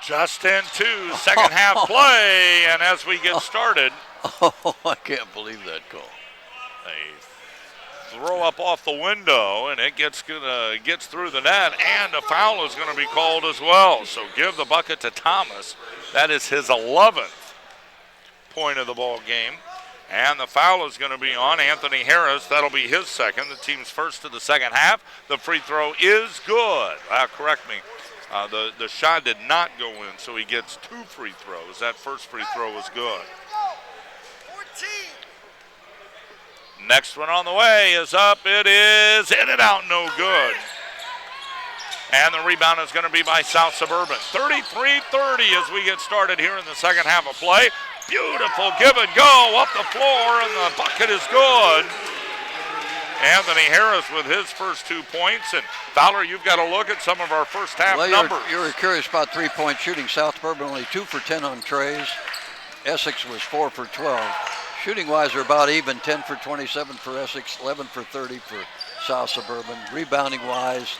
Just into second half play, and as we get started. Oh, I can't believe that call. A throw up off the window, and it gets through the net, and a foul is going to be called as well. So give the bucket to Thomas. That is his 11th point of the ball game. And the foul is going to be on Anthony Harris. That'll be his second, the team's first of the second half. The free throw is good. Correct me. The shot did not go in, so he gets 2 free throws. That first free throw was good. 14. Next one on the way is up. It is in and out, no good. And the rebound is going to be by South Suburban. 33-30 as we get started here in the second half of play. Beautiful give and go up the floor, and the bucket is good. Anthony Harris with his first 2 points. And Fowler, you've got to look at some of our first half numbers. You were curious about 3-point shooting. South Suburban only 2 for 10 on trays. Essex was 4 for 12. Shooting-wise, they're about even, 10 for 27 for Essex, 11 for 30 for South Suburban. Rebounding-wise,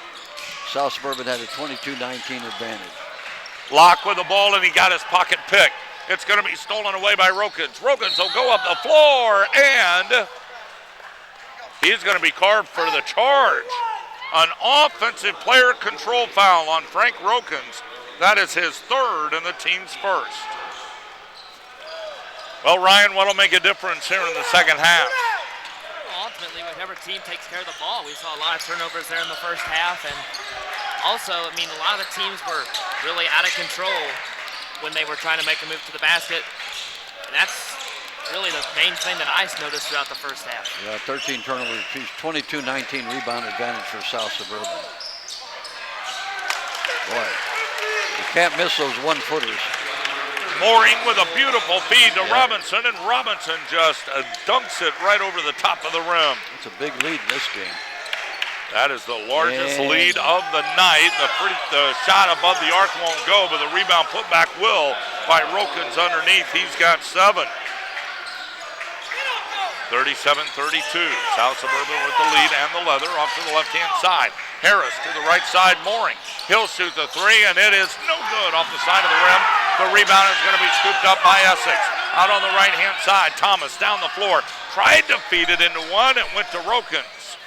South Suburban had a 22-19 advantage. Locke with the ball, and he got his pocket pick. It's going to be stolen away by Rokins. Rokins will go up the floor, and he's going to be carved for the charge. An offensive player control foul on Frank Rokins. That is his 3rd and the team's first. Well, Ryan, what'll make a difference here in the second half? Well, ultimately, whichever team takes care of the ball. We saw a lot of turnovers there in the first half, and also, I mean, a lot of the teams were really out of control when they were trying to make a move to the basket. And that's really the main thing that I noticed throughout the first half. Yeah, 13 turnovers, 22-19 rebound advantage for South Suburban. Boy, you can't miss those one-footers. Mooring with a beautiful feed to Robinson, and Robinson just dunks it right over the top of the rim. It's a big lead in this game. That is the largest lead of the night. The shot above the arc won't go, but the rebound put back will by Rokins underneath. He's got 7. 37-32. South Suburban with the lead and the leather off to the left-hand side. Harris to the right side, Mooring. He'll shoot the 3, and it is no good off the side of the rim. The rebound is going to be scooped up by Essex. Out on the right-hand side, Thomas down the floor. Tried to feed it into one. It went to Rokins.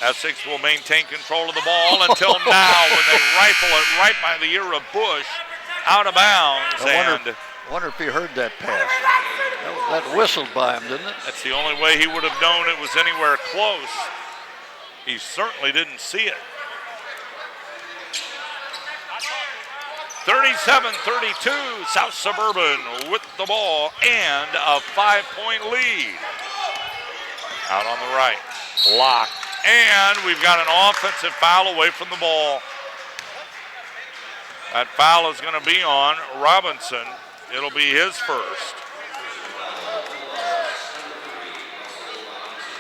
Essex will maintain control of the ball until now when they rifle it right by the ear of Bush out of bounds. I wonder if he heard that pass. That whistled by him, didn't it? That's the only way he would have known it was anywhere close. He certainly didn't see it. 37-32, South Suburban with the ball and a 5-point lead. Out on the right, Locke. And we've got an offensive foul away from the ball. That foul is going to be on Robinson. It'll be his first.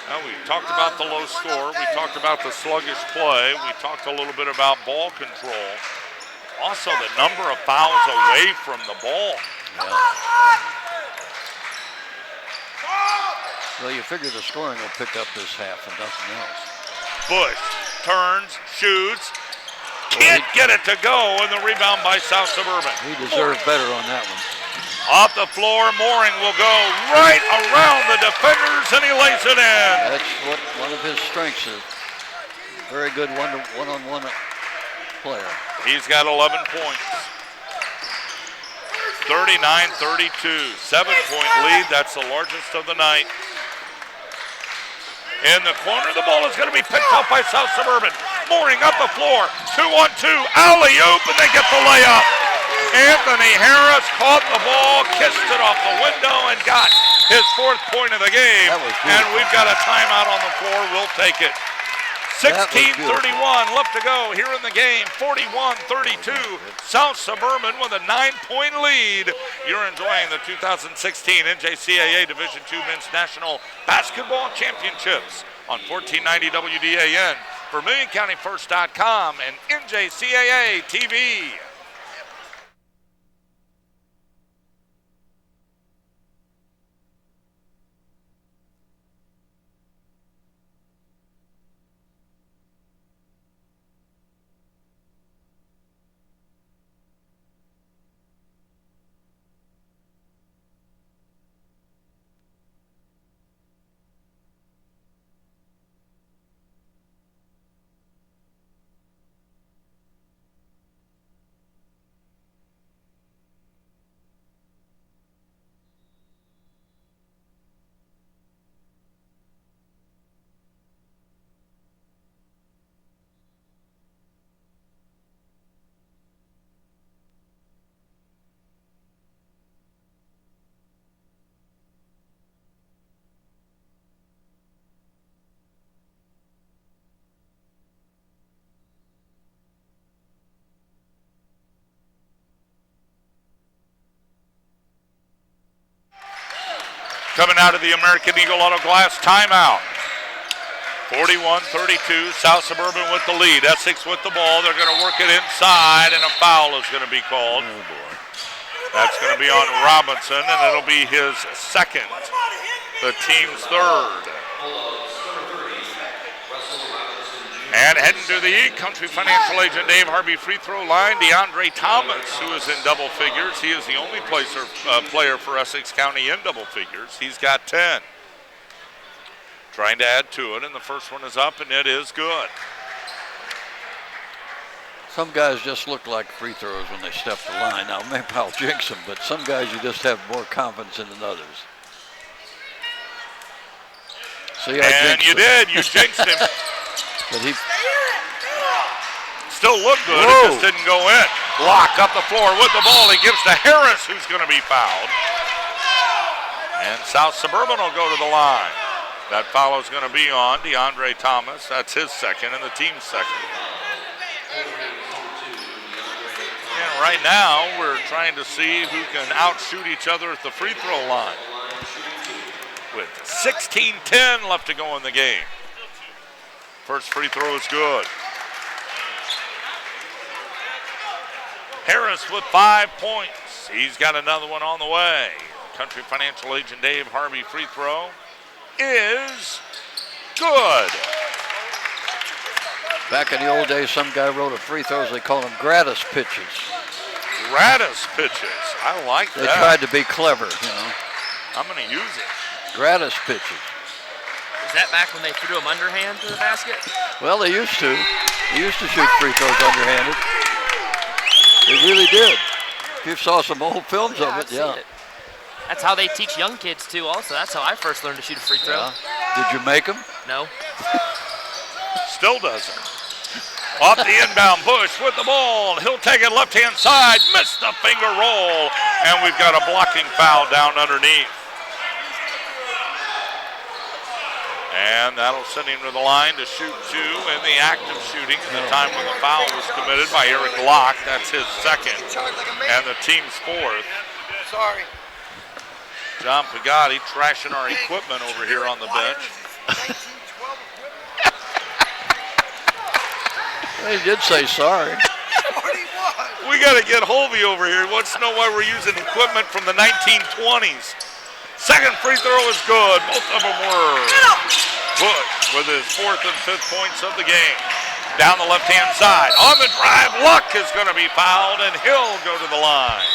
Now, we talked about the low score. We talked about the sluggish play. We talked a little bit about ball control. Also, the number of fouls away from the ball. Yeah. Well, you figure the scoring will pick up this half and nothing else. Bush turns, shoots, can't get it to go, and the rebound by South Suburban. He deserved better on that one. Off the floor, Mooring will go right around the defenders, and he lays it in. That's what one of his strengths is. Very good one-on-one player. He's got 11 points. 39-32, 7-point lead. That's the largest of the night. In the corner, the ball is going to be picked up by South Suburban. Mooring up the floor, 2-on-2, alley-oop, and they get the layup. Anthony Harris caught the ball, kissed it off the window, and got his 4th point of the game. And we've got a timeout on the floor. We'll take it. 16:31 left to go here in the game. 41-32. South Suburban with a 9-point lead. You're enjoying the 2016 NJCAA Division II Men's National Basketball Championships on 1490 WDAN, VermilionCountyFirst.com, and NJCAA TV. coming out of the American Eagle Auto Glass timeout. 41-32, South Suburban with the lead. Essex with the ball. They're going to work it inside, and a foul is going to be called. Oh, boy. That's going to be on Robinson, and it'll be his second, the team's third. And heading to the Country Financial agent Dave Harvey free throw line, DeAndre Thomas, who is in double figures. He is the only player for Essex County in double figures. He's got 10. Trying to add to it, and the first one is up, and it is good. Some guys just look like free throws when they step the line. Now, maybe I'll jinx them, but some guys you just have more confidence in than others. See, and you did. You jinxed him. But he still looked good. Whoa. It just didn't go in. Block up the floor with the ball. He gives to Harris, who's going to be fouled. And South Suburban will go to the line. That foul is going to be on DeAndre Thomas. That's his second and the team's second. And right now, we're trying to see who can outshoot each other at the free throw line. With 16:10 left to go in the game. First free throw is good. Harris with 5 points. He's got another one on the way. Country Financial agent Dave Harvey free throw is good. Back in the old days, some guy wrote a free throws. They call them gratis pitches. Gratis pitches. I like that. They tried to be clever, you know. I'm going to use it. Gratis pitches. Is that back when they threw them underhand to the basket? Well, they used to. They used to shoot free throws underhanded. They really did. If you saw some old films of it, yeah. That's how they teach young kids too also. That's how I first learned to shoot a free throw. Yeah. Did you make them? No. Still doesn't. Off the inbound, Bush with the ball. He'll take it left-hand side. Missed the finger roll. And we've got a blocking foul down underneath. And that'll send him to the line to shoot two in the act of shooting at the time when the foul was committed by Eric Locke. That's his second and the team's fourth. Sorry. John Pagatti trashing our equipment over here on the bench. He did say sorry. We got to get Holvey over here. He wants to know why we're using equipment from the 1920s. Second free throw is good. Both of them were. Bush with his fourth and fifth points of the game. Down the left-hand side. On the drive, Luck is going to be fouled, and he'll go to the line.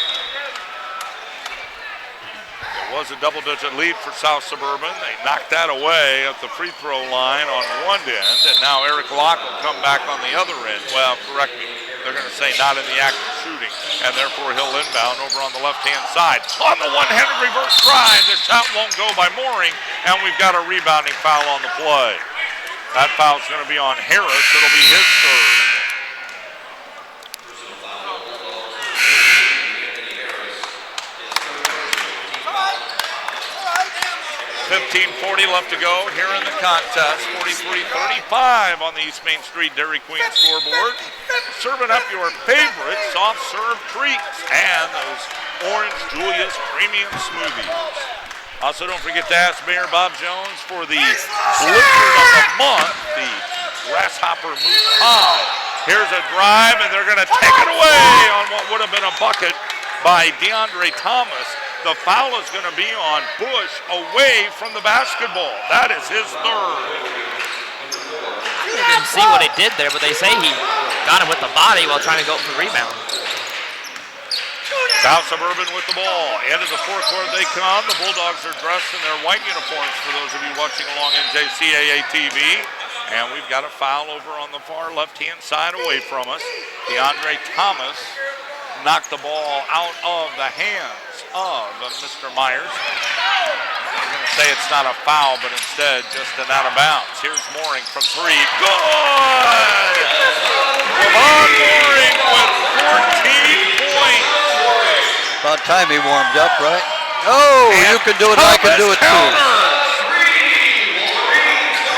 It was a double-digit lead for South Suburban. They knocked that away at the free throw line on one end, and now Eric Locke will come back on the other end. Well, correct me. They're going to say not in the act of shooting, and therefore he'll inbound over on the left-hand side. On the one-handed reverse drive, the shot won't go by Mooring, and we've got a rebounding foul on the play. That foul's going to be on Harris. It'll be his third. 15:40 left to go here in the contest. 43-35 on the East Main Street Dairy Queen scoreboard. Serving up your favorite soft serve treats and those Orange Julius Premium Smoothies. Also, don't forget to ask Mayor Bob Jones for the blizzard of the month, the Grasshopper Moose Pie. Here's a drive, and they're going to take it away on what would have been a bucket by DeAndre Thomas. The foul is going to be on Bush away from the basketball. That is his third. I didn't see what he did there, but they say he got him with the body while trying to go for the rebound. South Suburban with the ball. End of the forecourt they come. The Bulldogs are dressed in their white uniforms for those of you watching along NJCAA TV. And we've got a foul over on the far left-hand side away from us. DeAndre Thomas knocked the ball out of the hands of Mr. Myers. I'm going to say it's not a foul, but instead just an out of bounds. Here's Mooring from three. Good! Lamont Mooring with 14 points. About time he warmed up, right? Oh, and you can do it, I can do it too.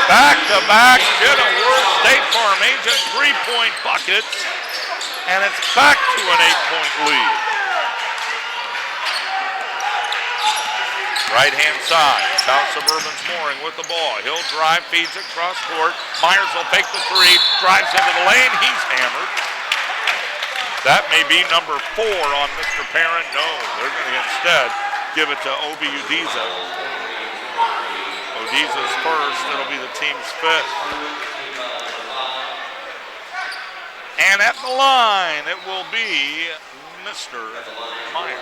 Back-to-back Kenilworth State Farm agent three-point buckets, and it's back to an 8-point lead. Right-hand side, South Suburban's Mooring with the ball. He'll drive, feeds it cross court. Myers will take the three, drives into the lane. He's hammered. That may be number 4 on Mr. Parent. No, they're going to instead give it to Obi Udiza. Udiza's first. It'll be the team's 5th. And at the line, it will be Mr. Myers.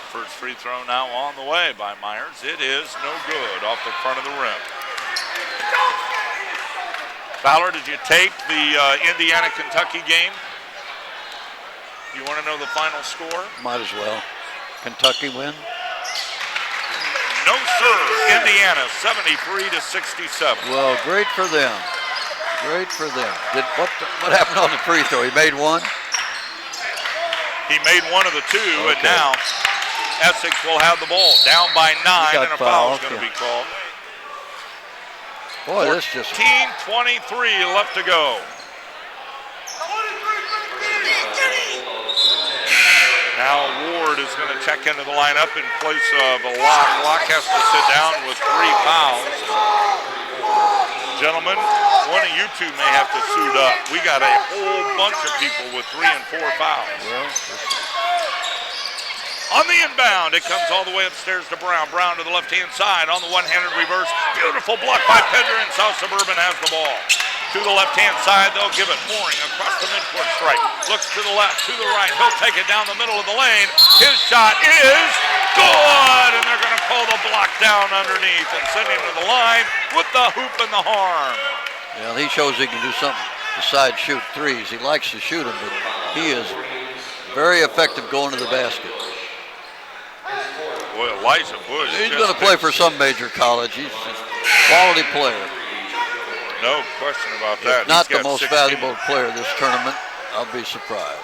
First free throw now on the way by Myers. It is no good off the front of the rim. Fowler, did you take the Indiana-Kentucky game? You want to know the final score? Might as well. Kentucky win? No, sir. Indiana, 73-67. Well, great for them. Great for them. What happened on the free throw? He made one? He made one of the 2, okay. And now Essex will have the ball. Down by 9, and a foul is going to be called. Boy, this just... 14:23 left to go. Now Ward is going to check into the lineup in place of a Locke. Locke has to sit down with 3 fouls. Gentlemen, one of you two may have to suit up. We got a whole bunch of people with 3 and 4 fouls. Well, on the inbound, it comes all the way upstairs to Brown. Brown to the left-hand side on the one-handed reverse. Beautiful block by Pender, and South Suburban has the ball. To the left-hand side, they'll give it Mooring across the midcourt stripe. Looks to the left, to the right. He'll take it down the middle of the lane. His shot is good, and they're going to pull the block down underneath and send him to the line with the hoop and the harm. Well, he shows he can do something besides shoot threes. He likes to shoot them, but he is very effective going to the basket. Boy, Elijah Bush. He's going to play for some major college. He's a quality player. No question about that. If not the most valuable player this tournament, I'll be surprised.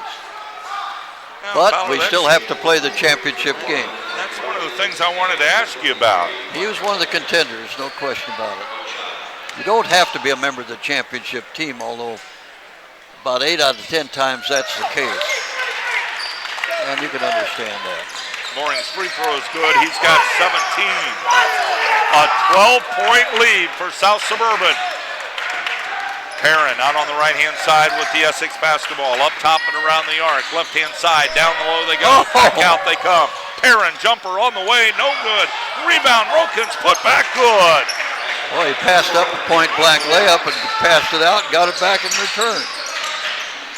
Now, but we still have to play the championship game. That's one of the things I wanted to ask you about. He was one of the contenders, no question about it. You don't have to be a member of the championship team, although about 8 out of 10 times that's the case. And you can understand that. Mooring's free throw is good. He's got 17. A 12-point lead for South Suburban. Perrin out on the right-hand side with the Essex basketball. Up top and around the arc. Left-hand side. Down the low they go. Back out they come. Perrin jumper on the way. No good. Rebound. Rokins put back good. Well, he passed up a point-blank layup and passed it out and got it back in return.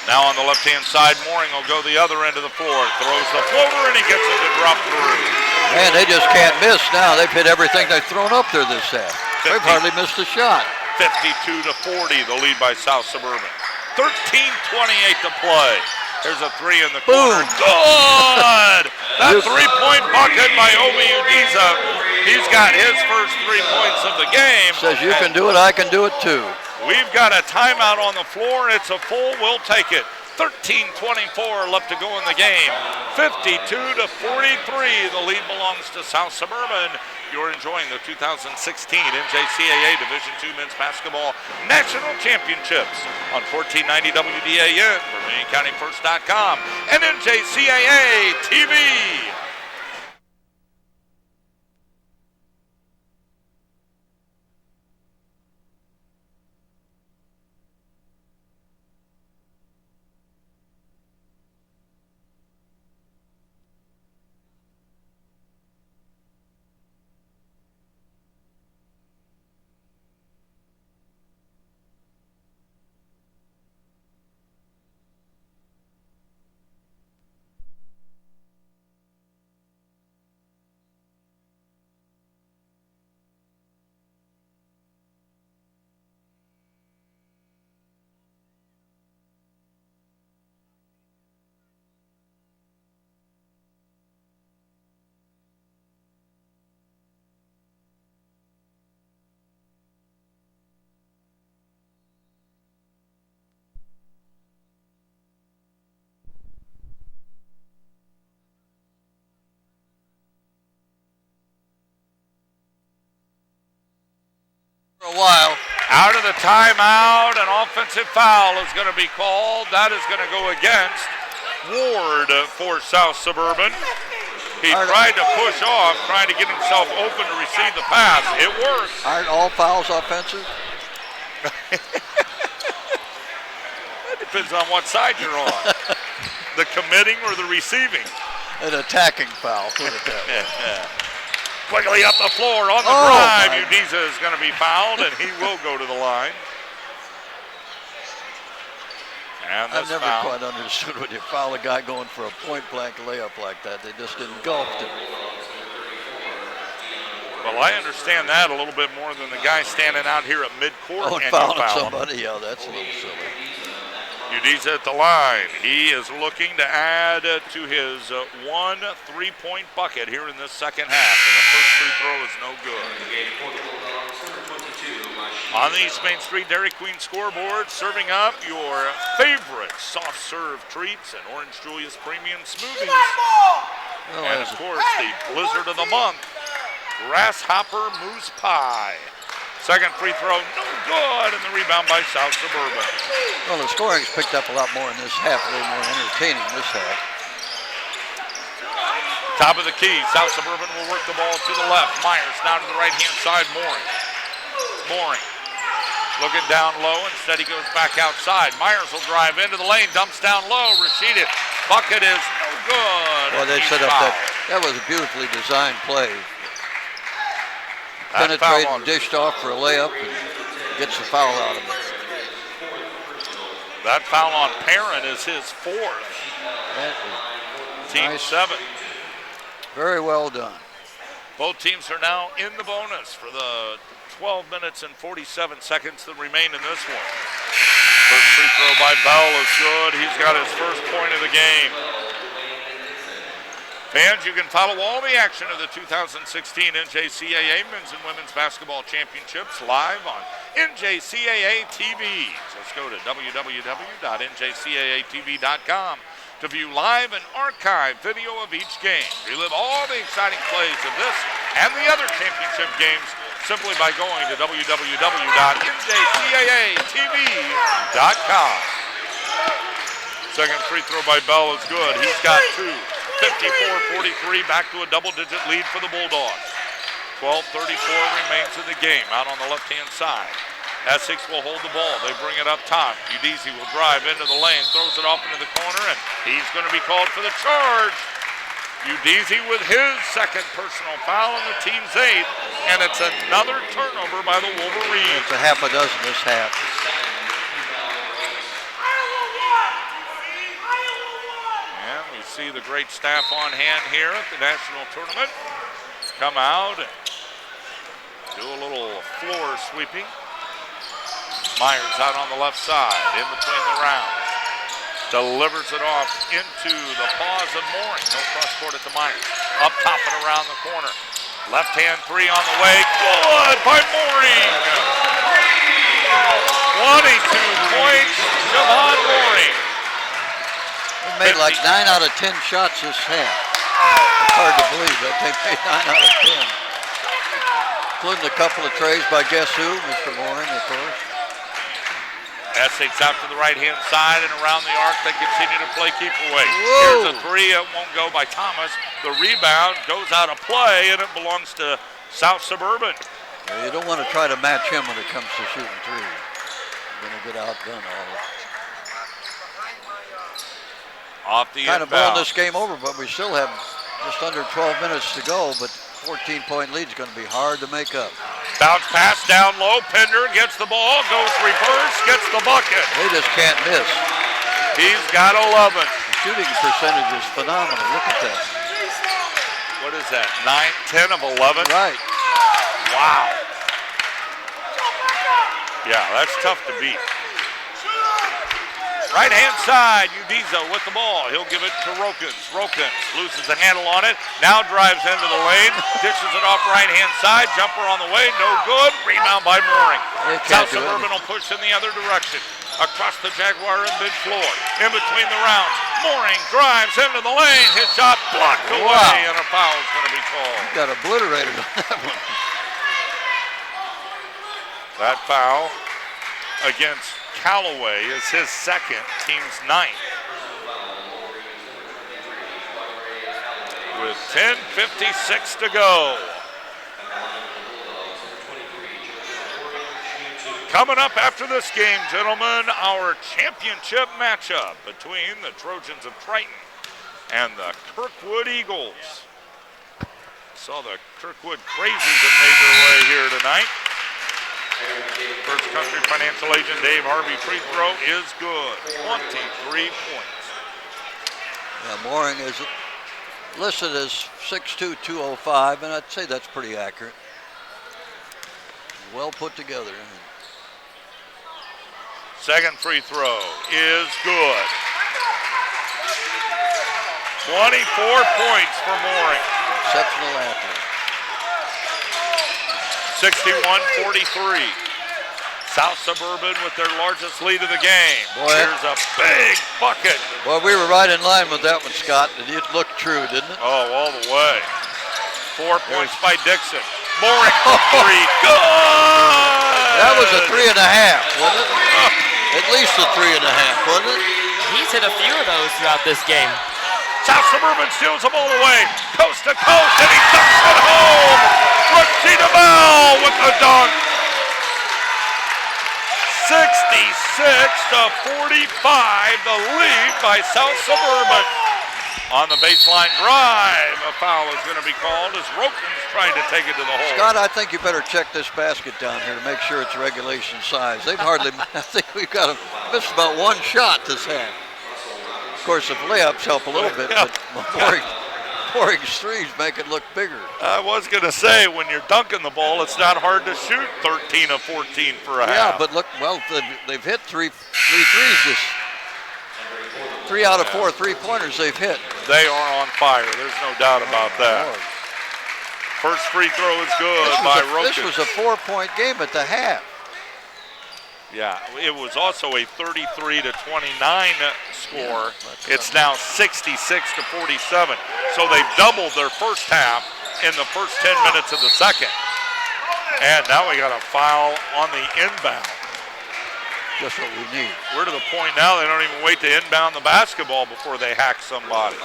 Now on the left-hand side, Mooring will go the other end of the floor. Throws the floater, and he gets it to drop through. Man, they just can't miss now. They've hit everything they've thrown up there this half. They've hardly missed a shot. 52-40, the lead by South Suburban. 13:28 to play. There's a 3 in the corner. Good! That 3-point bucket by Obi Udiza. He's got his first 3 points of the game. Says you can do it, I can do it too. We've got a timeout on the floor. It's a full. We'll take it. 13:24 left to go in the game. 52-43. The lead belongs to South Suburban. You're enjoying the 2016 NJCAA Division II Men's Basketball National Championships on 1490 WDAN, VermilionCountyFirst.com, and NJCAA TV. For a while. Out of the timeout, an offensive foul is going to be called. That is going to go against Ward for South Suburban. He tried to push off, trying to get himself open to receive the pass. It worked. Aren't all fouls offensive? That depends on what side you're on. The committing or the receiving. An attacking foul. Put it that way. Quickly up the floor on the drive. Udiza is going to be fouled, and he will go to the line. And I've never quite understood when you foul a guy going for a point-blank layup like that. They just engulfed him. Well, I understand that a little bit more than the guy standing out here at midcourt and fouling foul somebody. Yeah, that's a little silly. Udiza at the line. He is looking to add to his 1 3-point bucket here in this second half. And the first free throw is no good. On the East Main Street Dairy Queen scoreboard, serving up your favorite soft serve treats and Orange Julius Premium Smoothies. And of course, the blizzard of the month, Grasshopper Moose Pie. Second free throw, no good, and the rebound by South Suburban. Well, the scoring's picked up a lot more in this half, a little more entertaining this half. Top of the key, South Suburban will work the ball to the left. Myers down to the right-hand side, Mooring. Looking down low, instead he goes back outside. Myers will drive into the lane, dumps down low. Rashida, bucket is no good. Well, they set up that was a beautifully designed play. Penetrated and dished off for a layup and gets the foul out of it. That foul on Perrin is his 4th. Team nice. 7. Very well done. Both teams are now in the bonus for the 12 minutes and 47 seconds that remain in this one. First free throw by Bell is good. He's got his first point of the game. Fans, you can follow all the action of the 2016 NJCAA Men's and Women's Basketball Championships live on NJCAA TV. Just go to www.njcaatv.com to view live and archive video of each game. Relive all the exciting plays of this and the other championship games simply by going to www.njcaatv.com. Second free throw by Bell is good. He's got 2. 54-43, back to a double-digit lead for the Bulldogs. 12:34 remains in the game, out on the left-hand side. Essex will hold the ball. They bring it up top. Udiza will drive into the lane, throws it off into the corner, and he's going to be called for the charge. Udiza with his second personal foul on the team's 8th, and it's another turnover by the Wolverines. It's a half a dozen this half. See the great staff on hand here at the national tournament. Come out and do a little floor sweeping. Myers out on the left side, in between the rounds. Delivers it off into the paws of Mooring. No cross court at the Myers. Up top and around the corner. Left-hand 3 on the way. Good by Mooring. 22 points, Javon Mooring. They made like 9 out of 10 shots this half. It's hard to believe that they made 9 out of 10. Including a couple of trays by guess who? Mr. Mooring, of course. Essex out to the right-hand side and around the arc. They continue to play keep away. Whoa. Here's a 3. It won't go by Thomas. The rebound goes out of play, and it belongs to South Suburban. Well, you don't want to try to match him when it comes to shooting threes. You're going to get outdone all of it. Off the kind of inbound. blowing this game over, but we still have just under 12 minutes to go, but 14-point lead is going to be hard to make up. Bounce pass down low. Pender gets the ball, goes reverse, gets the bucket. They just can't miss. He's got 11. The shooting percentage is phenomenal. Look at that. What is that, 9, 10 of 11? Right. Wow. Yeah, that's tough to beat. Right-hand side, Udiza with the ball. He'll give it to Rokins. Rokins loses the handle on it. Now drives into the lane. Dishes it off right-hand side. Jumper on the way. No good. Rebound by Mooring. South Suburban will push in the other direction. Across the Jaguar and mid-floor. In between the rounds. Mooring drives into the lane. His shot blocked away, and a foul is going to be called. He got obliterated on that one. That foul against Callaway is his second, team's 9th. with 10:56 to go. Coming up after this game, gentlemen, our championship matchup between the Trojans of Triton and the Kirkwood Eagles. Saw the Kirkwood Crazies have made their way here tonight. First Country Financial Agent Dave Harvey free throw is good. 23 points. Yeah, Mooring is listed as 6'2", 205, and I'd say that's pretty accurate. Well put together. Second free throw is good. 24 points for Mooring. Exceptional athlete. 61-43. South Suburban with their largest lead of the game. Boy, here's a big bucket. Well, we were right in line with that one, Scott. It looked true, didn't it? Oh, all the way. 4 points by Dixon. Mooring for three. Good! That was a 3.5, wasn't it? At least a 3.5, wasn't it? He's hit a few of those throughout this game. South Suburban steals the ball away, coast to coast, and he dunks it home. Brooksy DeBell with the dunk. 66-45, the lead by South Suburban. On the baseline drive, a foul is going to be called as Roken's trying to take it to the hole. Scott, I think you better check this basket down here to make sure it's regulation size. They've hardly, I think we've got missed about one shot this half. Of course, the layups help a little bit, but Mooring's threes make it look bigger. I was going to say, when you're dunking the ball, it's not hard to shoot 13 of 14 for a half. Yeah, but look, well, they've hit three threes this. 3 out of 4 3-pointers they've hit. They are on fire. There's no doubt about that. Lord. First free throw is good by Roken. This was a 4-point game at the half. Yeah, it was also a 33-29 score. It's now 66-47. So they've doubled their first half in the first 10 minutes of the second. And now we got a foul on the inbound. Just what we need. We're to the point now they don't even wait to inbound the basketball before they hack somebody.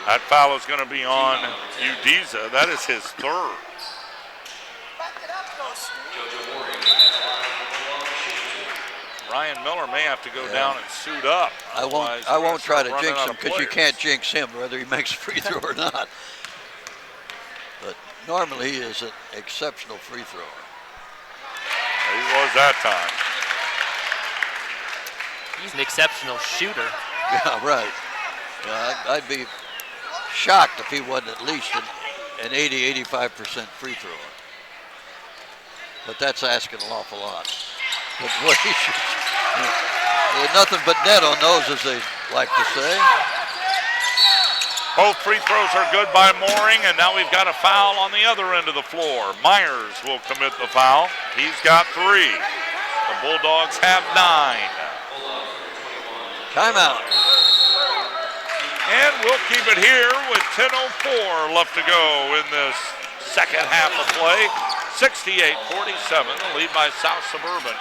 That foul is going to be on Udiza. That is his third. Ryan Miller may have to go down and suit up. I won't try to jinx him because you can't jinx him whether he makes a free throw or not. But normally he is an exceptional free thrower. He was that time. He's an exceptional shooter. Yeah, right. Yeah, I'd be shocked if he wasn't at least an 80-85% free thrower. But that's asking an awful lot. But what he shoots, there's nothing but net on those, as they like to say. Both free throws are good by Mooring, and now we've got a foul on the other end of the floor. Myers will commit the foul. He's got 3. The Bulldogs have 9. Timeout. And we'll keep it here with 10:04 left to go in this second half of play. 68-47, the lead by South Suburban.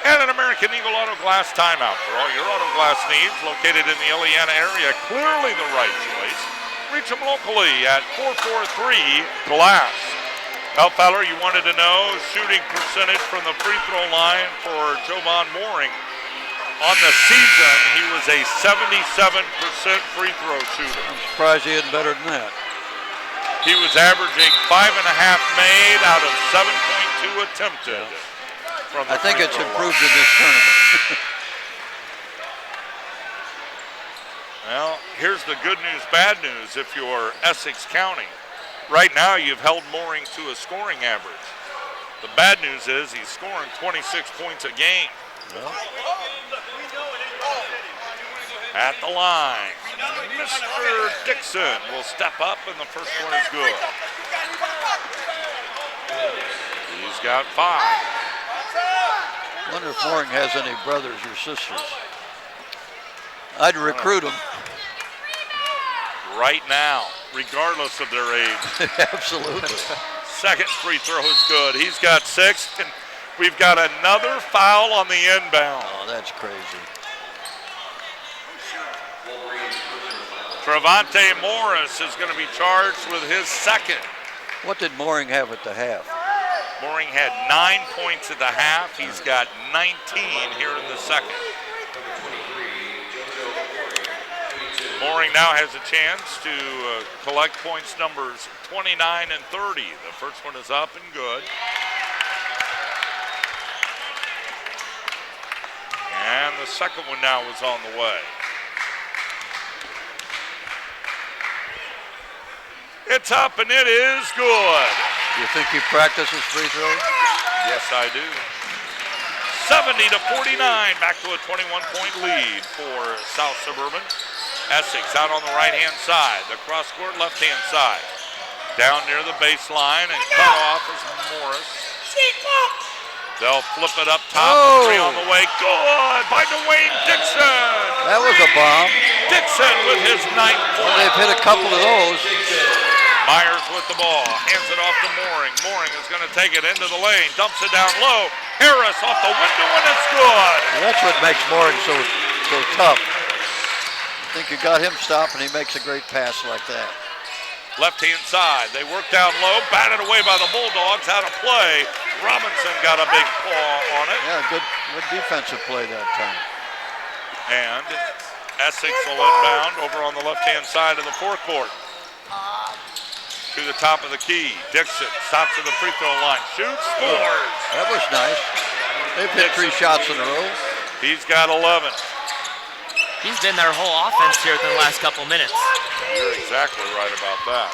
And an American Eagle Auto Glass timeout. For all your auto glass needs, located in the Illiana area, clearly the right choice. Reach them locally at 443 Glass. Al Fowler, you wanted to know shooting percentage from the free throw line for Jovan Mooring. On the season, he was a 77% free throw shooter. I'm surprised he isn't better than that. He was averaging 5.5 made out of 7.2 attempted. I think it's improved in this tournament. Well, here's the good news, bad news if you're Essex County. Right now, you've held Mooring to a scoring average. The bad news is he's scoring 26 points a game. Well. At the line, Mr. Dixon will step up, and the first one is good. He's got 5. Wonder if Mooring has any brothers or sisters. I'd recruit them. Right now, regardless of their age. Absolutely. Second free throw is good. He's got 6, and we've got another foul on the inbound. Oh, that's crazy. Travante Morris is going to be charged with his second. What did Mooring have at the half? Mooring had 9 points at the half. He's got 19 here in the second. Mooring now has a chance to collect points numbers 29 and 30. The first one is up and good. And the second one now is on the way. It's up and it is good. You think he practices free throws? Yes, I do. 70-49, back to a 21-point lead for South Suburban. Essex out on the right-hand side, the cross-court left-hand side. Down near the baseline and cut off is Morris. They'll flip it up top. Oh. Three on the way. Good by Dwayne Dixon. That was a bomb. Dixon with his 9th Well, point. they've hit a couple of those. Myers with the ball, hands it off to Mooring. Mooring is going to take it into the lane, dumps it down low. Harris off the window and it's good. And that's what makes Mooring so tough. I think you got him stopped and he makes a great pass like that. Left-hand side, they work down low, batted away by the Bulldogs, out of play. Robinson got a big paw on it. Yeah, good defensive play that time. And Essex will inbound over on the left-hand side of the forecourt. To the top of the key, Dixon stops at the free throw line, shoots, scores. That was nice. They've hit 3 shots in a row. He's got 11. He's been their whole offense here in the last couple minutes. You're exactly right about that.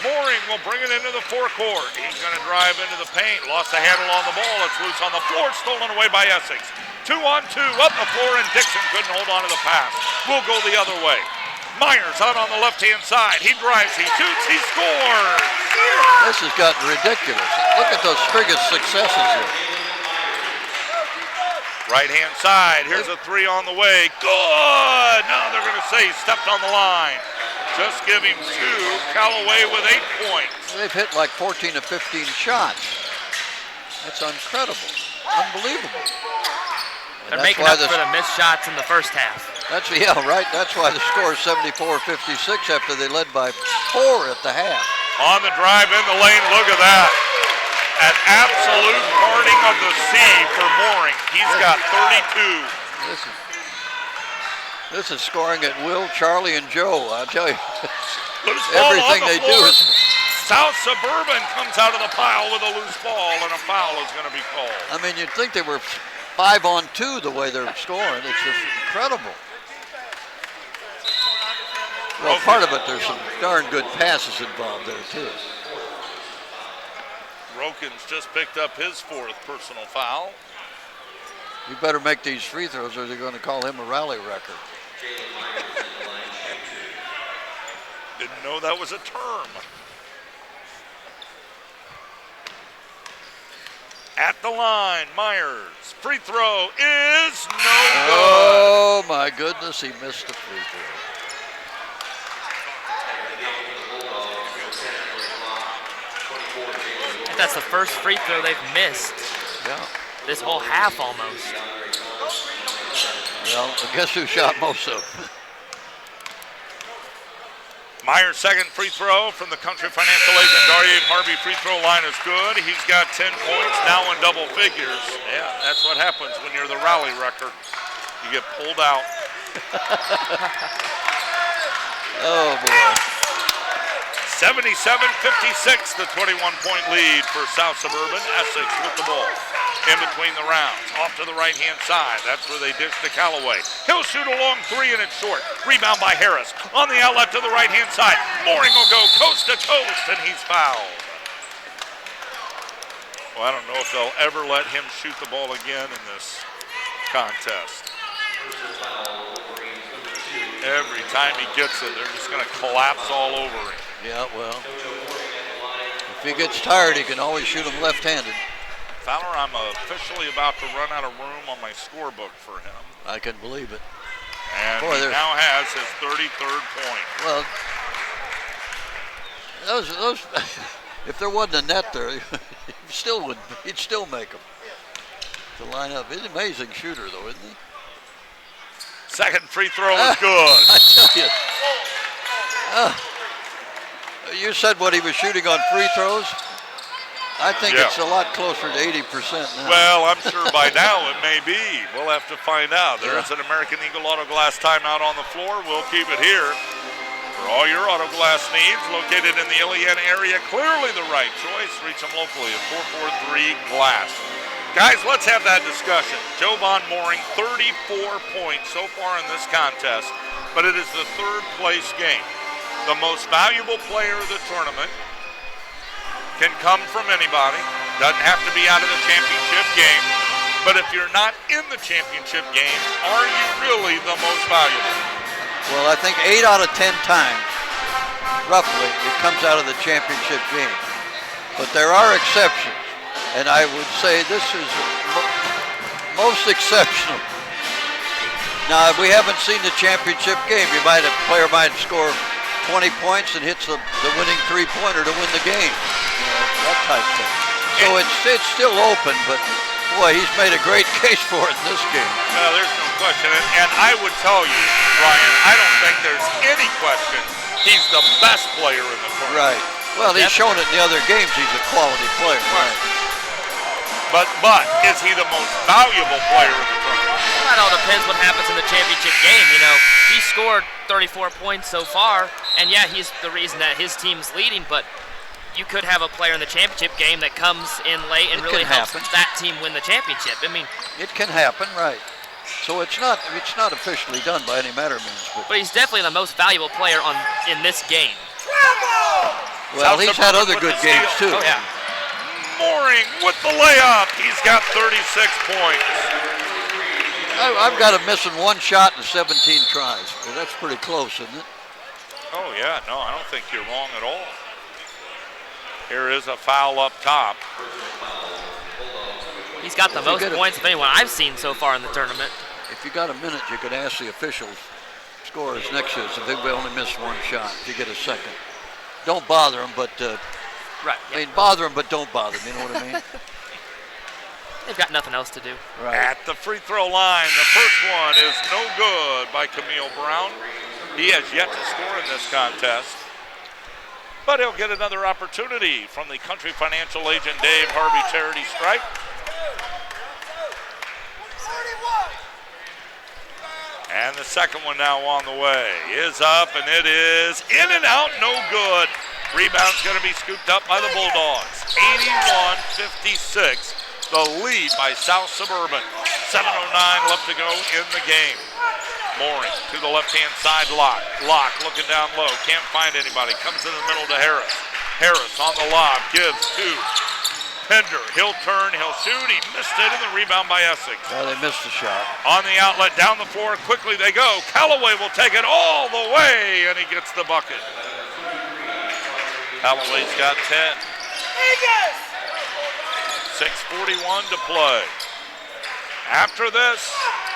Mooring will bring it into the forecourt. He's going to drive into the paint. Lost the handle on the ball. It's loose on the floor. Stolen away by Essex. 2-on-2 up the floor, and Dixon couldn't hold on to the pass. We'll go the other way. Myers out on the left-hand side. He drives, he shoots, he scores. This has gotten ridiculous. Look at those string of successes here. Right-hand side, here's a 3 on the way. Good! Now they're going to say he stepped on the line. Just give him 2. Callaway with 8 points. They've hit like 14 to 15 shots. That's incredible. Unbelievable. And They're making up for the missed shots in the first half. That's why the score is 74-56 after they led by 4 at the half. On the drive in the lane, look at that. An absolute parting of the sea for Mooring. He's got 32. This is scoring at will, Charlie and Joe. I'll tell you. Loose ball Everything on the they floor. do is. South Suburban comes out of the pile with a loose ball, and a foul is going to be called. I mean, you'd think they were 5-on-2 the way they're scoring. It's just incredible. Well, part of it, there's some darn good passes involved there, too. Rokins just picked up his 4th personal foul. You better make these free throws or they're going to call him a rally record. Didn't know that was a term. At the line, Myers. Free throw is no good. Oh, my goodness, he missed the free throw. That's the first free throw they've missed. Yeah. This whole half almost. Well, guess who shot most of them? Myers' second free throw from the Country Financial agent Darye Harvey free throw line is good. He's got 10 points, now in double figures. Yeah, that's what happens when you're the rally record. You get pulled out. Oh, boy. 77-56, the 21-point lead for South Suburban. Essex with the ball in between the rounds. Off to the right-hand side. That's where they dish to Callaway. He'll shoot a long 3 and it's short. Rebound by Harris. On the outlet to the right-hand side. Mooring will go coast to coast and he's fouled. Well, I don't know if they'll ever let him shoot the ball again in this contest. Every time he gets it, they're just going to collapse all over him. Yeah, well, if he gets tired, he can always shoot him left-handed. Fowler, I'm officially about to run out of room on my scorebook for him. I can believe it. And Boy, he now has his 33rd point. Well, those if there wasn't a net there, he'd still make them. To line up. He's an amazing shooter, though, isn't he? Second free throw is good. I tell you. You said what he was shooting on free throws? I think it's a lot closer to 80% now. Well, I'm sure by now it may be. We'll have to find out. There is an American Eagle Auto Glass timeout on the floor. We'll keep it here. For all your auto glass needs, located in the Illiana area, clearly the right choice. Reach them locally at 443 Glass. Guys, let's have that discussion. Jovan Mooring, 34 points so far in this contest, but it is the third place game. The most valuable player of the tournament can come from anybody. Doesn't have to be out of the championship game. But if you're not in the championship game, are you really the most valuable? Well, I think 8 out of 10 times, roughly, it comes out of the championship game. But there are exceptions, and I would say this is most exceptional. Now, we haven't seen the championship game. Player might score 20 points and hits the winning three-pointer to win the game. That type of thing. So it's still open, but boy, he's made a great case for it in this game. There's no question. And I would tell you, Ryan, I don't think there's any question he's the best player in the tournament. Right. Well, he's shown it in the other games he's a quality player. Right. But is he the most valuable player in the tournament? Well, that all depends what happens in the championship game. He scored 34 points so far, and yeah, he's the reason that his team's leading, but you could have a player in the championship game that comes in late and really helps that team win the championship. It can happen, right. So it's not officially done by any matter of means. But he's definitely the most valuable player in this game. Well, he's had other good games too. Oh, yeah. Mooring with the layup. He's got 36 points. I've got him missing one shot in 17 tries. Well, that's pretty close, isn't it? Oh, yeah. No, I don't think you're wrong at all. Here is a foul up top. He's got the most points of anyone I've seen so far in the tournament. If you got a minute, you could ask the officials, scorers next to us, if they only miss one shot, if you get a second. Don't bother them, but right. I mean, bother them, but don't bother them. You know what I mean? They've got nothing else to do. Right. At the free throw line, the first one is no good by Camille Brown. He has yet to score in this contest. But he'll get another opportunity from the Country Financial Agent Dave Harvey Charity Stripe. And the second one now on the way is up, and it is in and out, no good. Rebound's going to be scooped up by the Bulldogs. 81-56, the lead by South Suburban. 7:09 left to go in the game. Mooring to the left-hand side, Locke looking down low, can't find anybody, comes in the middle to Harris. Harris on the lob, gives to Pender. He'll turn, he'll shoot, he missed it, and the rebound by Essex. Well, they missed the shot. On the outlet, down the floor, quickly they go. Callaway will take it all the way, and he gets the bucket. Callaway's got 10. 6:41 to play. After this,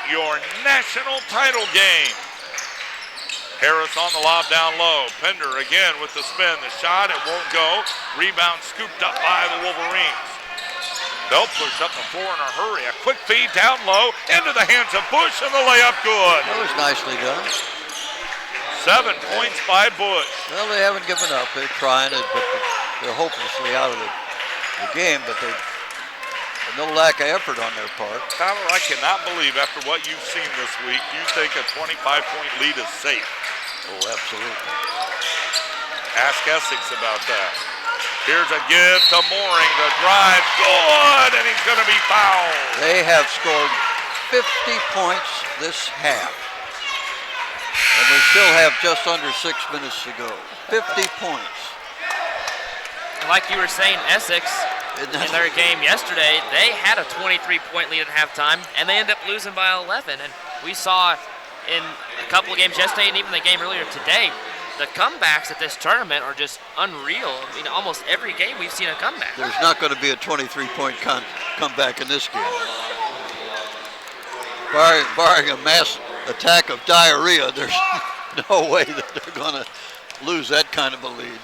your national title game. Harris on the lob down low. Pender again with the spin. The shot, it won't go. Rebound scooped up by the Wolverines. They'll push up the floor in a hurry. A quick feed down low into the hands of Bush, and the layup good. That was nicely done. 7 points by Bush. Well, they haven't given up. They're trying it, but they're hopelessly out of the game, but there's no lack of effort on their part. Tyler, I cannot believe after what you've seen this week, you think a 25-point lead is safe. Oh, absolutely. Ask Essex about that. Here's a give to Mooring. The drive, good, and he's going to be fouled. They have scored 50 points this half. And we still have just under 6 minutes to go. 50 points. And like you were saying, Essex, in their game yesterday, they had a 23-point lead at halftime, and they ended up losing by 11. And we saw in a couple of games yesterday and even the game earlier today, the comebacks at this tournament are just unreal. I mean, almost every game we've seen a comeback. There's not going to be a 23-point comeback in this game. Barring a mass attack of diarrhea, there's no way that they're going to lose that kind of a lead.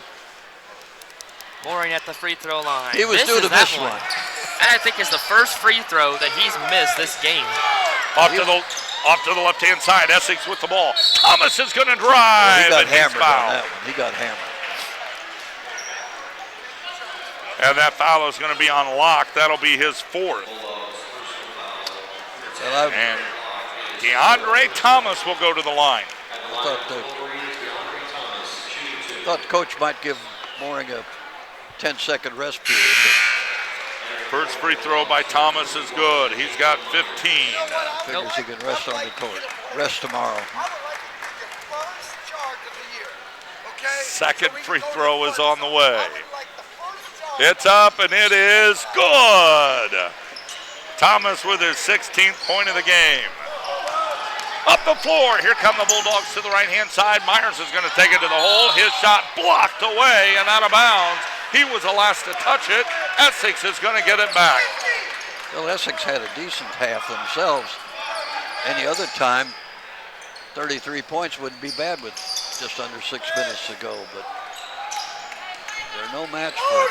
Mooring at the free throw line. He was due to miss one. And I think it's the first free throw that he's missed this game. Off Off to the left-hand side, Essex with the ball. Thomas is going to drive. He got and he's hammered on fouled. that one. He got hammered. And that foul is going to be on Locke. That'll be his fourth. Well, And DeAndre Thomas will go to the line. I thought the coach might give Mooring a 10-second rest period. First free throw by Thomas is good. He's got 15. Figures he can rest on the court. Rest tomorrow. Second free throw is on the way. It's up and it is good. Thomas with his 16th point of the game. Up the floor. Here come the Bulldogs to the right-hand side. Myers is going to take it to the hole. His shot blocked away and out of bounds. He was the last to touch it. Essex is going to get it back. Well, Essex had a decent half themselves. Any other time, 33 points wouldn't be bad with just under 6 minutes to go, but they're no match for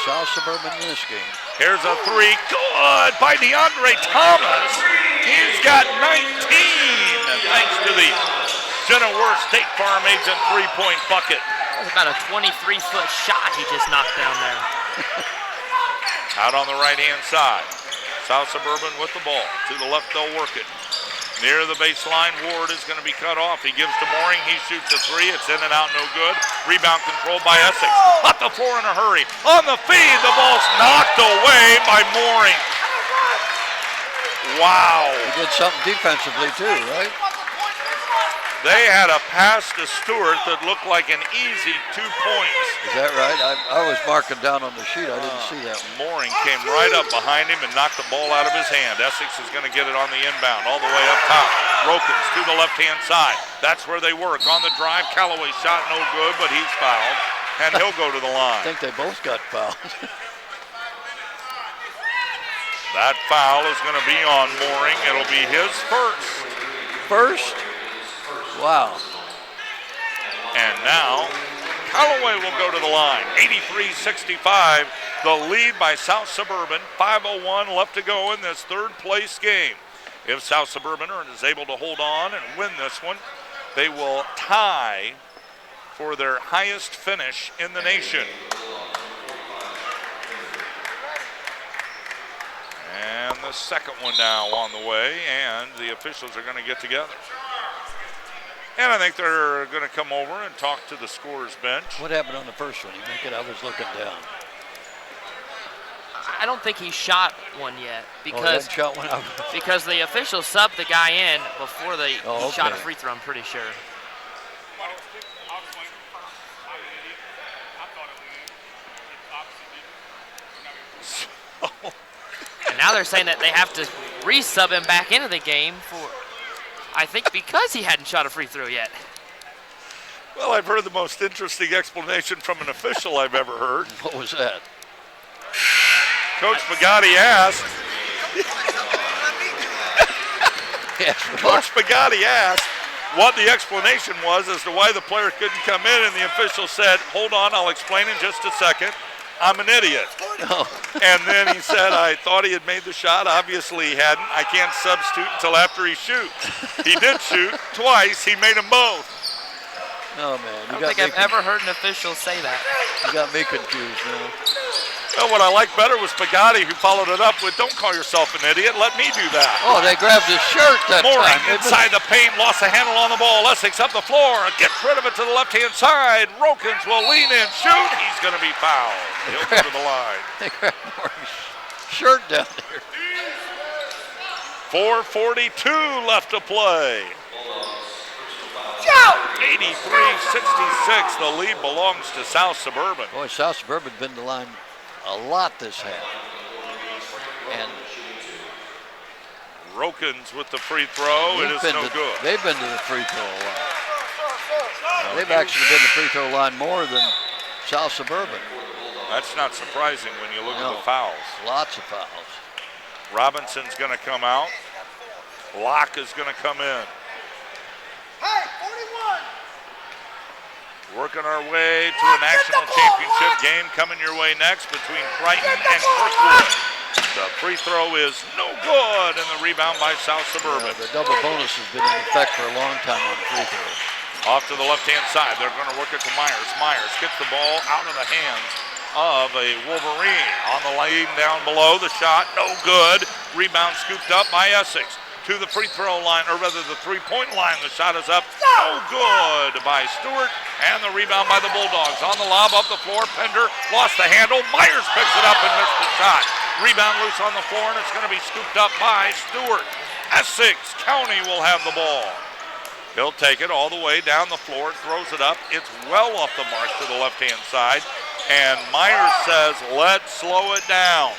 South Suburban in this game. Here's a three. Good by DeAndre Thomas. He's got 19 thanks to the Jennifer State Farm Agent three-point bucket. That was about a 23-foot shot he just knocked down there. Out on the right-hand side. South Suburban with the ball. To the left, they'll work it. Near the baseline, Ward is going to be cut off. He gives to Mooring. He shoots a three. It's in and out, no good. Rebound controlled by Essex. Up the floor in a hurry. On the feed, the ball's knocked away by Mooring. Wow. He did something defensively too, right? They had a pass to Stewart that looked like an easy 2 points. Is that right? I was marking down on the sheet. I didn't see that one. Mooring came right up behind him and knocked the ball out of his hand. Essex is going to get it on the inbound all the way up top. Rokins to the left-hand side. That's where they work. On the drive, Callaway shot no good, but he's fouled, and he'll go to the line. I think they both got fouled. That foul is going to be on Mooring. It'll be his first. First? Wow. And now, Callaway will go to the line. 83-65, the lead by South Suburban. 5:01 left to go in this third place game. If South Suburban is able to hold on and win this one, they will tie for their highest finish in the nation. And the second one now on the way, and the officials are going to get together. And I think they're going to come over and talk to the scorer's bench. What happened on the first one? You make it, I was looking down. I don't think he shot one yet because he shot one out. because the official subbed the guy in before he shot a okay. free throw, I'm pretty sure. And now they're saying that they have to re-sub him back into the game for, I think, because he hadn't shot a free throw yet. Well, I've heard the most interesting explanation from an official I've ever heard. What was that? Coach Pagatti asked. Coach Pagatti asked what the explanation was as to why the player couldn't come in, and the official said, "Hold on, I'll explain in just a second. I'm an idiot." Oh. And then he said, "I thought he had made the shot. Obviously he hadn't. I can't substitute until after he shoots." He did shoot twice. He made them both. Oh, man. I don't think I've ever heard an official say that. You got me confused now. Well, what I liked better was Pagatti, who followed it up with, "Don't call yourself an idiot. Let me do that." Oh, they grabbed his shirt that Mooring time. inside the paint, lost the handle on the ball. Essex up the floor, gets rid of it to the left-hand side. Rokins will lean in, shoot. He's going to be fouled. He'll go to the line. They grabbed Mooring's shirt down there. 4:42 left to play. 83-66, the lead belongs to South Suburban. Boy, South Suburban been to the line a lot this half. And Rokins with the free throw. It is no good. They've been to the free throw line. They've actually been to the free throw line more than South Suburban. That's not surprising when you look at the fouls. Lots of fouls. Robinson's going to come out. Locke is going to come in. Hey, 41! Working our way to a national championship game coming your way next between Crichton and Kirkwood. The free throw is no good, and the rebound by South Suburban. The double bonus has been in effect for a long time on free throws. Off to the left-hand side. They're going to work it to Myers. Myers gets the ball out of the hands of a Wolverine. On the lane down below, the shot, no good. Rebound scooped up by Essex. To the free throw line, or rather the three-point line. The shot is up, no good by Stewart. And the rebound by the Bulldogs. On the lob up the floor, Pender lost the handle. Myers picks it up and missed the shot. Rebound loose on the floor, and it's going to be scooped up by Stewart. Essex County will have the ball. He'll take it all the way down the floor, throws it up. It's well off the mark to the left-hand side. And Myers says, let's slow it down.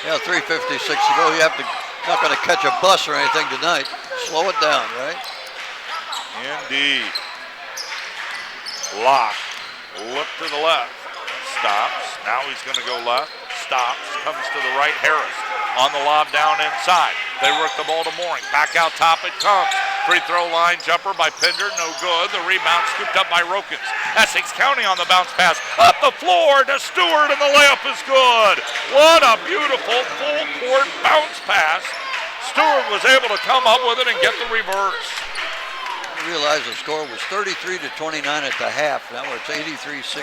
Yeah, 3:56 to go. You have to, not going to catch a bus or anything tonight. Slow it down, right? Indeed. Locke, look to the left. Stops. Now he's going to go left. Stops. Comes to the right. Harris on the lob down inside. They work the ball to Mooring. Back out top it comes. Free throw line jumper by Pender, no good. The rebound scooped up by Rokins. Essex County on the bounce pass. Up the floor to Stewart, and the layup is good. What a beautiful full court bounce pass. Stewart was able to come up with it and get the reverse. I realize the score was 33-29 at the half. Now it's 83-68.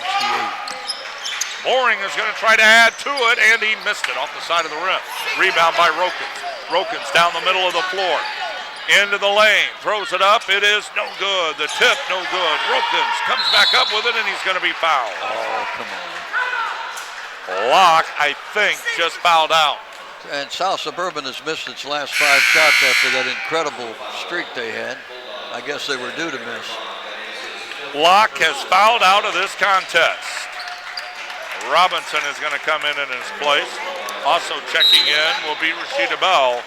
Mooring is going to try to add to it, and he missed it off the side of the rim. Rebound by Rokins. Rokins down the middle of the floor. Into the lane, throws it up, it is no good. The tip, no good. Rokins comes back up with it, and he's going to be fouled. Oh, come on. Locke, I think, just fouled out. And South Suburban has missed its last 5 shots after that incredible streak they had. I guess they were due to miss. Locke has fouled out of this contest. Robinson is going to come in his place. Also checking in will be Rashida Bell.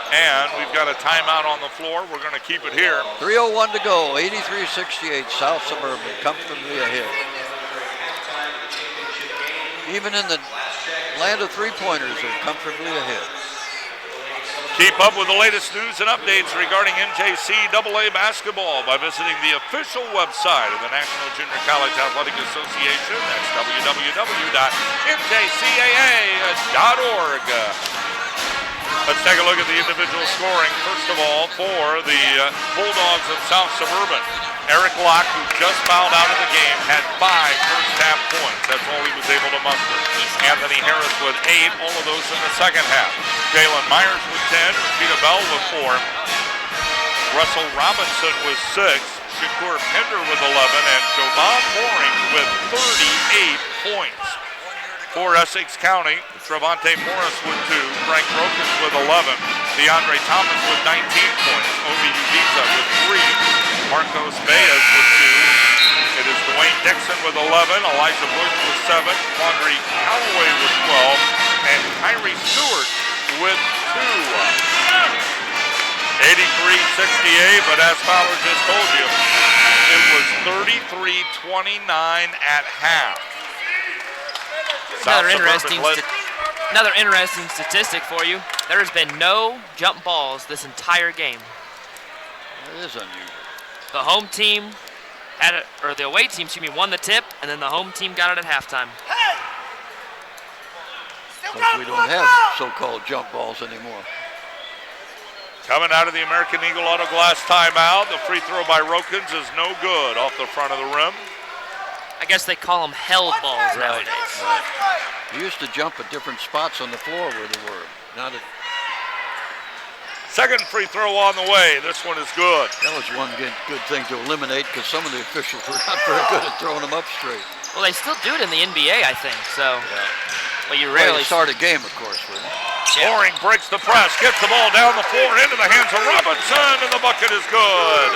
And we've got a timeout on the floor. We're going to keep it here. 3:01 to go, 83-68, South Suburban comfortably ahead. Even in the land of three-pointers, they're comfortably ahead. Keep up with the latest news and updates regarding NJCAA basketball by visiting the official website of the National Junior College Athletic Association. That's www.njcaa.org. Let's take a look at the individual scoring. First of all, for the Bulldogs of South Suburban, Eric Locke, who just fouled out of the game, had 5 first-half points. That's all he was able to muster. Anthony Harris with 8, all of those in the second half. Jalen Myers with 10, Rashida Bell with 4. Russell Robinson with 6, Shakur Pender with 11, and Jovan Mooring with 38 points. For Essex County, Trevante Morris with 2, Frank Rokins with 11, DeAndre Thomas with 19 points, Obi Udiza with 3, Marcos Baez with 2, it is Dwayne Dixon with 11, Elijah Bush with 7, Quandre Callaway with 12, and Kyrie Stewart with 2. 83-68, but as Fowler just told you, it was 33-29 at half. Another interesting statistic for you. There has been no jump balls this entire game. That is unusual. The home team had it, or the away team, won the tip, and then the home team got it at halftime. Because we don't have so-called jump balls anymore. Coming out of the American Eagle Auto Glass timeout, the free throw by Rokins is no good off the front of the rim. I guess they call them held balls nowadays. Right. You used to jump at different spots on the floor where they were. Not at. Second free throw on the way. This one is good. That was one good thing to eliminate because some of the officials were not very good at throwing them up straight. Well, they still do it in the NBA, I think. So, yeah. But you rarely start a game, of course. With it. Yeah. Mooring breaks the press, gets the ball down the floor into the hands of Robinson, and the bucket is good.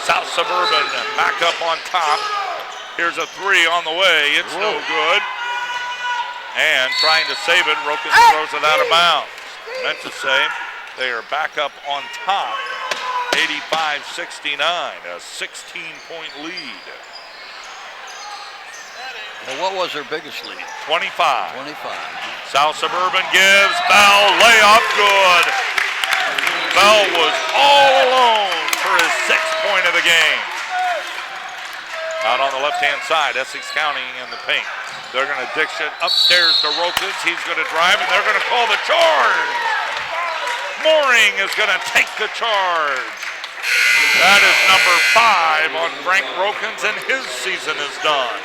South Suburban back up on top. Here's a 3 on the way. It's no good. And trying to save it, Rokins throws it out of bounds. Meant to say they are back up on top. 85-69, a 16-point lead. Well, what was their biggest lead? 25. 25. South Suburban gives Bell, layup, good. Bell was all alone for his 6th point of the game. Out on the left-hand side, Essex County in the paint. They're going to dish it upstairs to Rokins. He's going to drive, and they're going to call the charge. Mooring is going to take the charge. That is number 5 on Frank Rokins, and his season is done.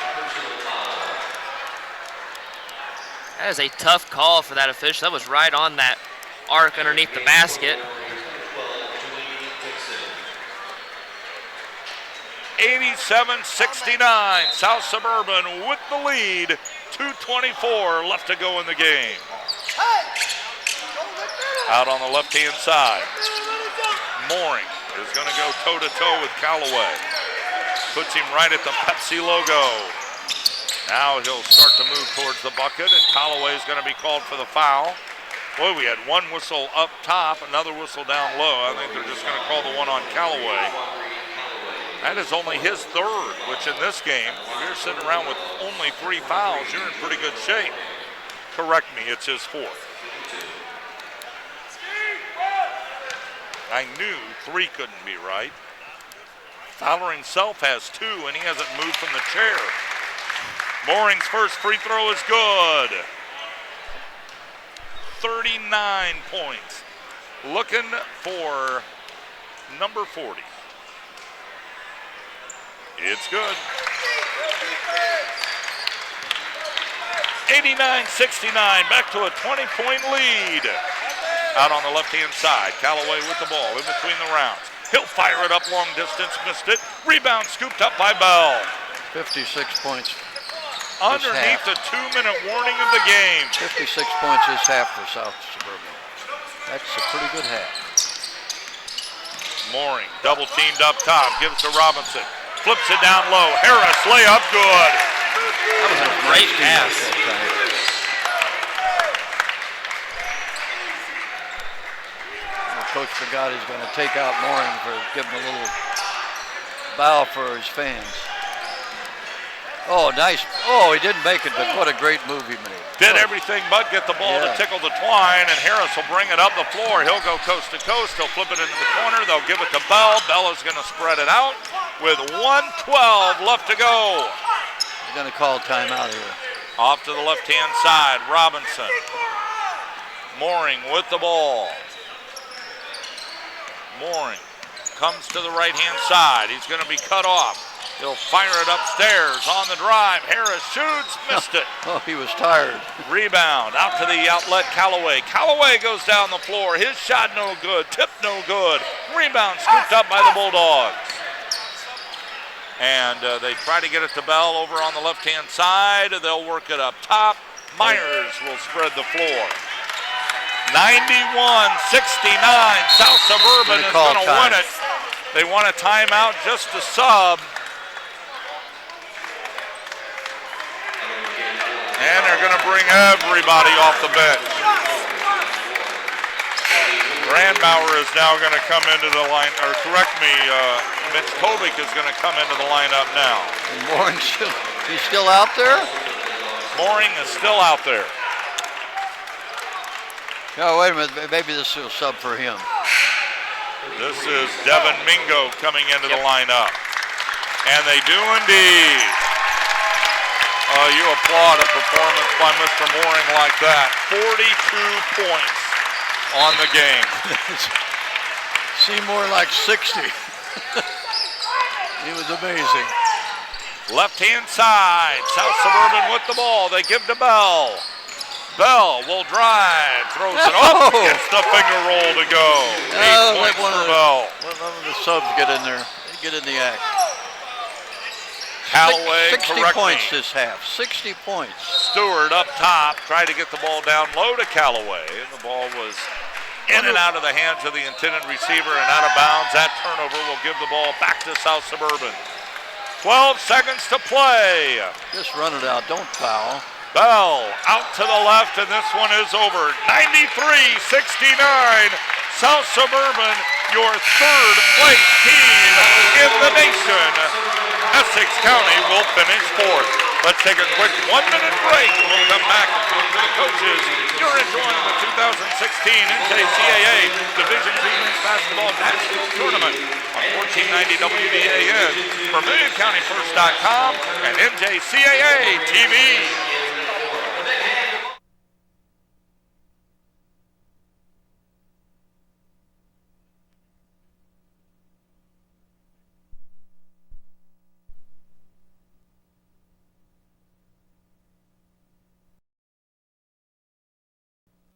That is a tough call for that official. That was right on that arc underneath the basket. 87-69, South Suburban with the lead. 2:24 left to go in the game. Out on the left-hand side, Mooring is going to go toe-to-toe with Callaway. Puts him right at the Pepsi logo. Now he'll start to move towards the bucket, and Callaway is going to be called for the foul. Boy, we had one whistle up top, another whistle down low. I think they're just going to call the one on Callaway. That is only his 3rd, which in this game, if you're sitting around with only 3 fouls, you're in pretty good shape. Correct me, it's his 4th. I knew 3 couldn't be right. Fowler himself has 2, and he hasn't moved from the chair. Mooring's first free throw is good. 39 points. Looking for number 40. It's good. 89-69, back to a 20-point lead. Out on the left-hand side, Callaway with the ball in between the rounds. He'll fire it up long distance, missed it. Rebound scooped up by Bell. 56 points. Underneath the 2-minute warning of the game. 56 points this half for South Suburban. That's a pretty good half. Mooring, double teamed up top, gives to Robinson. Flips it down low. Harris, layup, good. That was a great pass. Coach Pagotti's going to take out Mooring for giving a little bow for his fans. Oh, nice. Oh, he didn't make it, but what a great move he made. Did everything but get the ball to tickle the twine, and Harris will bring it up the floor. He'll go coast to coast. He'll flip it into the corner. They'll give it to Bell. Bell is going to spread it out with 1:12 left to go. He's going to call timeout here. Off to the left-hand side, Robinson. Mooring with the ball. Mooring comes to the right-hand side. He's going to be cut off. He'll fire it upstairs on the drive. Harris shoots, missed it. Oh, he was tired. Rebound out to the outlet, Callaway. Callaway goes down the floor. His shot no good, tip no good. Rebound scooped up by the Bulldogs. And they try to get it to Bell over on the left-hand side. They'll work it up top. Myers will spread the floor. 91-69. South Suburban is going to win it. They want a timeout just to sub. And they're going to bring everybody off the bench. Brandbauer is now going to come into the line, or correct me, Mitch Kovic is going to come into the lineup now. And Mooring, he's still out there? Mooring is still out there. No, wait a minute, maybe this will sub for him. This is Devin Mingo coming into the lineup. And they do indeed. You applaud a performance by Mr. Mooring like that. 42 points on the game. Seemed more like 60. He was amazing. Left-hand side, South Suburban with the ball. They give to Bell. Bell will drive, throws it up, gets the finger roll to go. 8 points for Bell. Let one of the subs get in there, get in the act. Callaway, 60 points this half, 60 points. Stewart up top, tried to get the ball down low to Callaway, and the ball was in and out of the hands of the intended receiver and out of bounds. That turnover will give the ball back to South Suburban. 12 seconds to play. Just run it out, don't foul. Bell out to the left, and this one is over. 93-69. South Suburban, your third place team in the nation. Essex County will finish fourth. Let's take a quick 1-minute break. We'll come back and talk to the coaches. You're enjoying the 2016 NJCAA Division II Men's Basketball National Tournament on 1490 WDAN, FarmillionCountyFirst.com, and NJCAA TV.